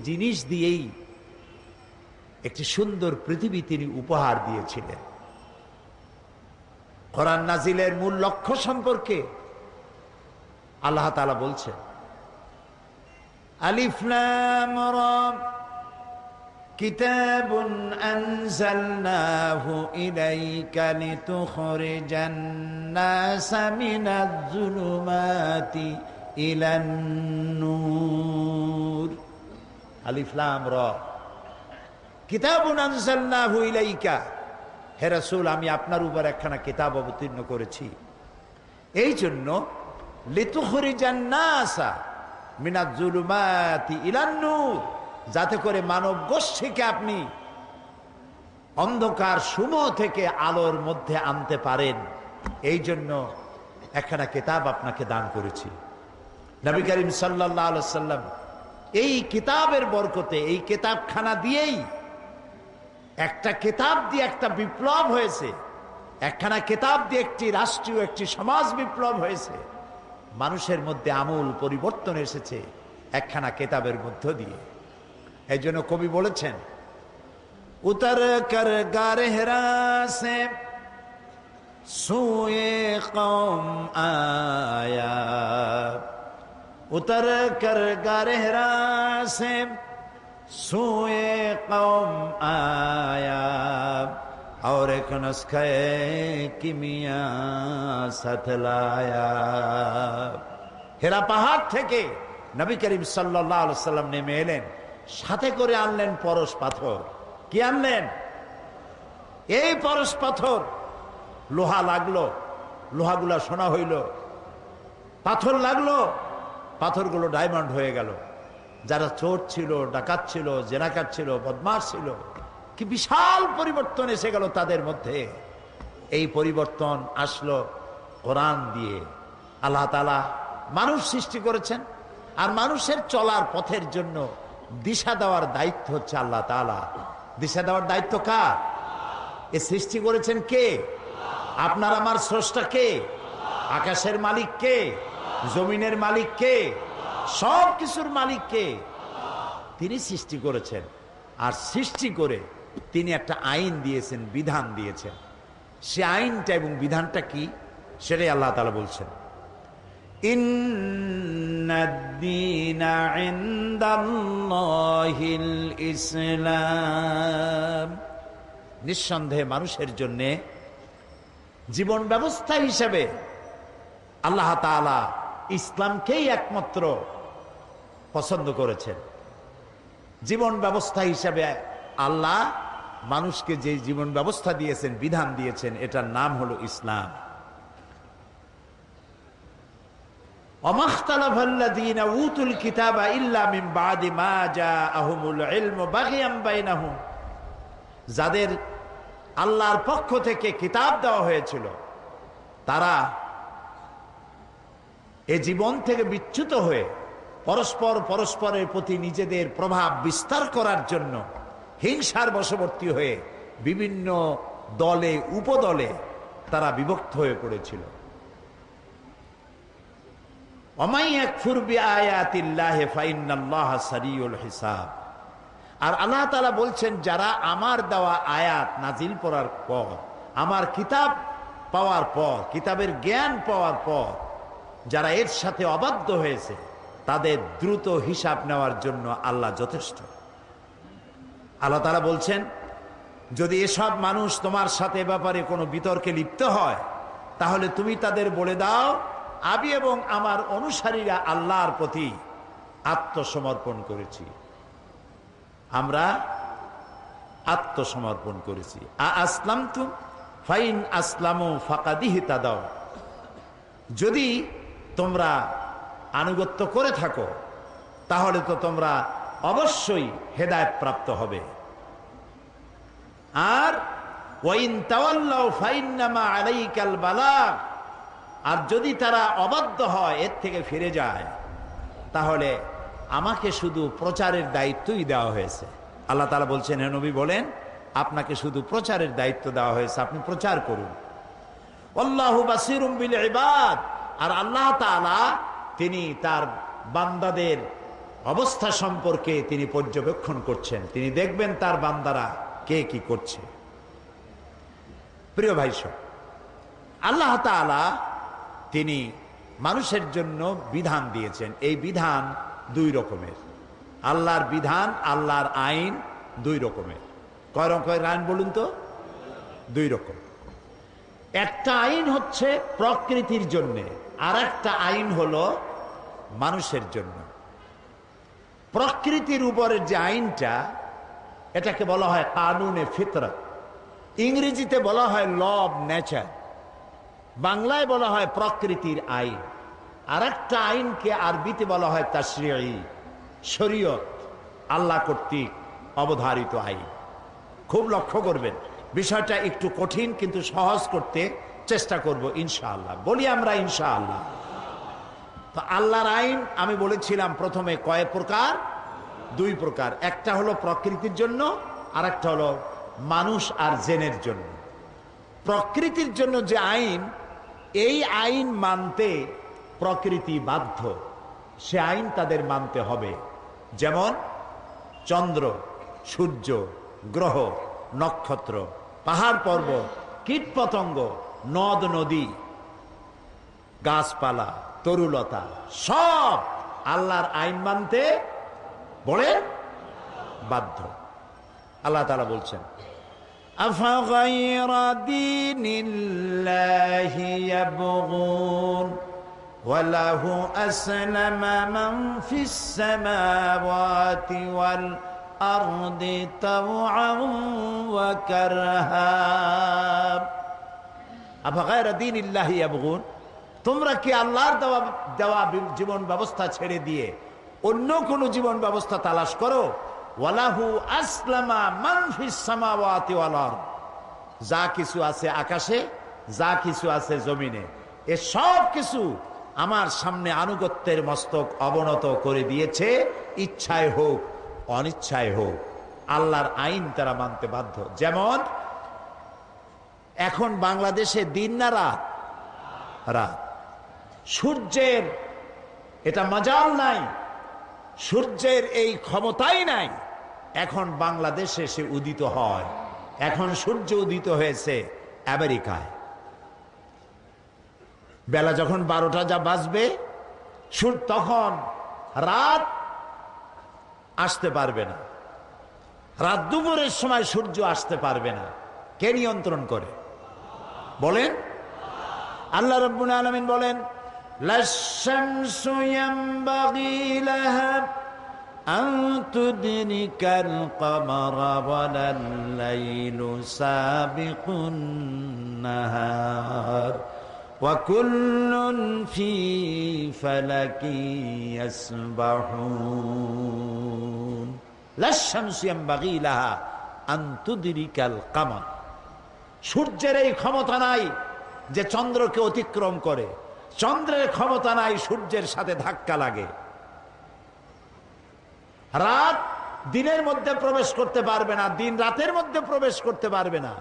জিনিস দিয়েই একটি সুন্দর পৃথিবী তিনি উপহার দিয়েছিলেন। কোরআন নাজিলের মূল লক্ষ্য সম্পর্কে আল্লাহ তাআলা বলছেন, আলিফ লাম রা কিতাবুন আনজালনাহু ইলাইকা লিতুখরিজান নাসা মিনাজ যুলুমাতি ইলান নূর। আলিফ লাম রা কিতাবুন আনজালনাহু ইলাইকা, হে রাসূল আমি আপনার উপর একখানা কিতাব অবতীর্ণ করেছি এই জন্য লিতুখরিজান নাসা মিনাজ যুলুমাতি ইলান নূর, যাতে করে মানব গোষ্ঠীকে আপনি অন্ধকার সমূহ থেকে আলোর মধ্যে আনতে পারেন। এই জন্য একখানা কিতাব আপনাকে দান করেছি। নবী করিম সাল্লাল্লাহু আলাইহি ওয়াসাল্লাম এই কিতাবের বরকতে, এই কিতাবখানা দিয়েই, একটা কিতাব দিয়ে একটা বিপ্লব হয়েছে, একখানা কিতাব দিয়ে একটি রাষ্ট্রীয় একটি সমাজ বিপ্লব হয়েছে, মানুষের মধ্যে আমূল পরিবর্তন এসেছে একখানা কিতাবের মধ্য দিয়ে। এই জন্য কবি বলেছেন, উতর কর গারে হেরা সে সুয়ে কওম আয়া, উতর কর গারে হেরা সে সুয়ে কওম আয়া, और एक नुस्खे किमिया साथ लाया। হেরা পাহাড় থেকে নবী করিম সাল্লাল্লাহু আলাইহি ওয়াসাল্লাম নেমে এলেন, সাথে করে আনলেন পরশ পাথর। কি আনলেন? এই পরশ পাথর। লোহা লাগলো, লোহাগুলা সোনা হইল, পাথর লাগলো, পাথরগুলো ডায়মন্ড হয়ে গেল। যারা চোর ছিল, ডাকাত ছিল, জেনাকার ছিল, বদমাশ ছিল, কি বিশাল পরিবর্তন এসে গেল তাদের মধ্যে। এই পরিবর্তন আসলো কোরআন দিয়ে। আল্লাহ তাআলা মানুষ সৃষ্টি করেছেন, আর মানুষের চলার পথের জন্য দিশা দেওয়ার দায়িত্ব হচ্ছে আল্লাহ তাআলা। দিশা দেওয়ার দায়িত্ব কার? এ সৃষ্টি করেছেন কে? আপনার আমার স্রষ্টা কে? আকাশের মালিক কে? জমিনের মালিক কে? সব কিছুর মালিক কে? তিনি সৃষ্টি করেছেন, আর সৃষ্টি করে তিনি একটা আইন দিয়েছেন, বিধান দিয়েছেন। সে আইনটা এবং বিধানটা কি সেটাই আল্লাহ তাআলা বলছেন, ইন্নাদ-দীনা ইনদাল্লাহিল ইসলাম। নিঃসন্দেহে মানুষের জন্য জীবন ব্যবস্থা হিসেবে আল্লাহ তাআলা ইসলামকেই একমাত্র পছন্দ করেছেন। জীবন ব্যবস্থা হিসেবে আল্লাহ মানুষকে যে জীবন ব্যবস্থা দিয়েছেন, বিধান দিয়েছেন, এটার নাম হলো ইসলাম। ওমাখতালাফাল্লাযীনা উতুল কিতাবা ইল্লা মিন বাদি মা জাআহুমুল ইলমু বাগিয়াম বাইনাহুম, যাদের আল্লাহর পক্ষ থেকে কিতাব দেওয়া হয়েছিল, তারা এই জীবন থেকে বিচ্যুত হয়ে পরস্পরের প্রতি নিজেদের প্রভাব বিস্তার করার জন্য হিংসার বশবর্তী হয়ে বিভিন্ন দলে উপদলে তারা বিভক্ত হয়ে পড়েছিল। ওমাই ইয়াকফুর বিআয়াতিল্লাহি ফাইন্নাল্লাহা সারিউল হিসাব। আর আল্লাহ তাআলা বলছেন, যারা আমার দেওয়া আয়াত নাজিল করার পর, আমার কিতাব পাওয়ার পর, কিতাবের জ্ঞান পাওয়ার পর যারা এর সাথে অবাধ্য হয়েছে, তাদের দ্রুত হিসাব নেওয়ার জন্য আল্লাহ যথেষ্ট। আল্লাহ তাআলা বলছেন, যদি এসব মানুষ তোমার সাথে ব্যাপারে কোনো বিতর্কে লিপ্ত হয়, তাহলে তুমি তাদের বলে দাও, আমি এবং আমার অনুসারীরা আল্লাহর প্রতি আত্মসমর্পণ করেছি। আমরা আত্মসমর্পণ করেছি। আসলামতু ফাইন আসলামু ফাকাদিহতাদাও, যদি তোমরা আনুগত্য করে থাকো তাহলে তো তোমরা অবশ্যই হেদায়েত প্রাপ্ত হবে। আর ওয়াইন তাওয়াল্লাউ ফাইন্নামা আলাইকাল বালাগ, আর যদি তারা অবাধ্য হয়, এর থেকে ফিরে যায়, তাহলে আমাকে শুধু প্রচারের দায়িত্বই দেওয়া হয়েছে। আল্লাহ তাআলা বলছেন, হে নবী বলেন, আপনাকে শুধু প্রচারের দায়িত্ব দেওয়া হয়েছে, আপনি প্রচার করুন। আল্লাহু বাসীরুম বিল ইবাদ, আর আল্লাহ তাআলা তিনি তার বান্দাদের অবস্থা সম্পর্কে তিনি পর্যবেক্ষণ করছেন, তিনি দেখবেন তার বান্দারা কে কি করছে। প্রিয় ভাই সব, আল্লাহ তাআলা তিনি মানুষের জন্য বিধান দিয়েছেন। এই বিধান দুই রকমের। আল্লাহর বিধান, আল্লাহর আইন দুই রকমের। কয় রকমের আইন বলুন তো? দুই রকম। একটা আইন হচ্ছে প্রকৃতির জন্য, আর একটা আইন হলো মানুষের জন্য। প্রকৃতির উপরের যে আইনটা, এটাকে বলা হয় কানুনে ফিতরত, ইংরেজিতে বলা হয় ল অব নেচার, বাংলায় বলা হয় প্রকৃতির আইন। আর একটা আইনকে আরবিতে বলা হয় তাশরিঈ, শরীয়ত, আল্লাহ কর্তৃক অবধারিত আইন। খুব লক্ষ্য করবেন, বিষয়টা একটু কঠিন, কিন্তু সহজ করতে চেষ্টা করব ইনশাআল্লাহ। বলি আমরা ইনশাআল্লাহ। তো আল্লাহর আইন আমি বলেছিলাম প্রথমে কয় প্রকার? দুই প্রকার। একটা হলো প্রকৃতির জন্য, আর একটা হলো মানুষ আর জিনের জন্য। প্রকৃতির জন্য যে আইন, এই আইন মানতে প্রকৃতি বাধ্য, সে আইন তাদের মানতে হবে। যেমন চন্দ্র, সূর্য, গ্রহ, নক্ষত্র, পাহাড় পর্বত, কীট পতঙ্গ, নদ নদী, গাছপালা, তরুলতা, সব আল্লাহর আইন মানতে বলে বাধ্য। আল্লাহ তাআলা বলছেন, আফাগায়রা দীনিল্লাহি ইয়াবগুন ওয়ালাহু আসলামা মান ফিস সামাওয়াতি ওয়াল আরদি তাওআন ওয়া কারহা। আফাগায়রা দীনিল্লাহি ইয়াবগুন, তোমরা কি আল্লাহর দেওয়া জীবন ব্যবস্থা ছেড়ে দিয়ে অন্য কোন জীবন ব্যবস্থা তালাশ করো? ওয়ালাহু আসলামা মান ফিস সামাওয়াতি ওয়াল আরদ, যা কিছু আছে আকাশে, যা কিছু আছে জমিনে, এ সব কিছু আমার সামনে আনুগত্যের মস্তক অবনত করে দিয়েছে, ইচ্ছায় হোক অনিচ্ছায় হোক। আল্লাহর আইন তারা মানতে বাধ্য। যেমন এখন বাংলাদেশে দিন না রাত? রাত। সূর্যের এটা মজাল নাই, সূর্যের এই ক্ষমতাই নাই এখন বাংলাদেশে সে উদিত হয়। এখন সূর্য উদিত হয়েছে আমেরিকায়। বেলা যখন 12টা যা বাজবে, তখন রাত আসতে পারবে না। রাত দুপুরের সময় সূর্য আসতে পারবে না। কে নিয়ন্ত্রণ করে বলেন? আল্লাহ রাব্বুল আলামিন বলেন, লাশ-শামসু ইয়ানবাগী লাহা আন তুদরিকাল কমারা ওয়ালাল লাইলু সাবিকুন নাহার ওয়া কুল্লুন ফি ফালাকি ইয়াসবাহুন। লাশ-শামসু ইয়ানবাগী লাহা আন তুদরিকাল কমার, সূর্যের এই ক্ষমতা নাই যে চন্দ্রকে অতিক্রম করে, চন্দ্রের ক্ষমতা নাই সূর্যের সাথে ধাক্কা লাগে। রাত দিনের মধ্যে প্রবেশ করতে পারবে না, দিন রাতের মধ্যে প্রবেশ করতে পারবে না।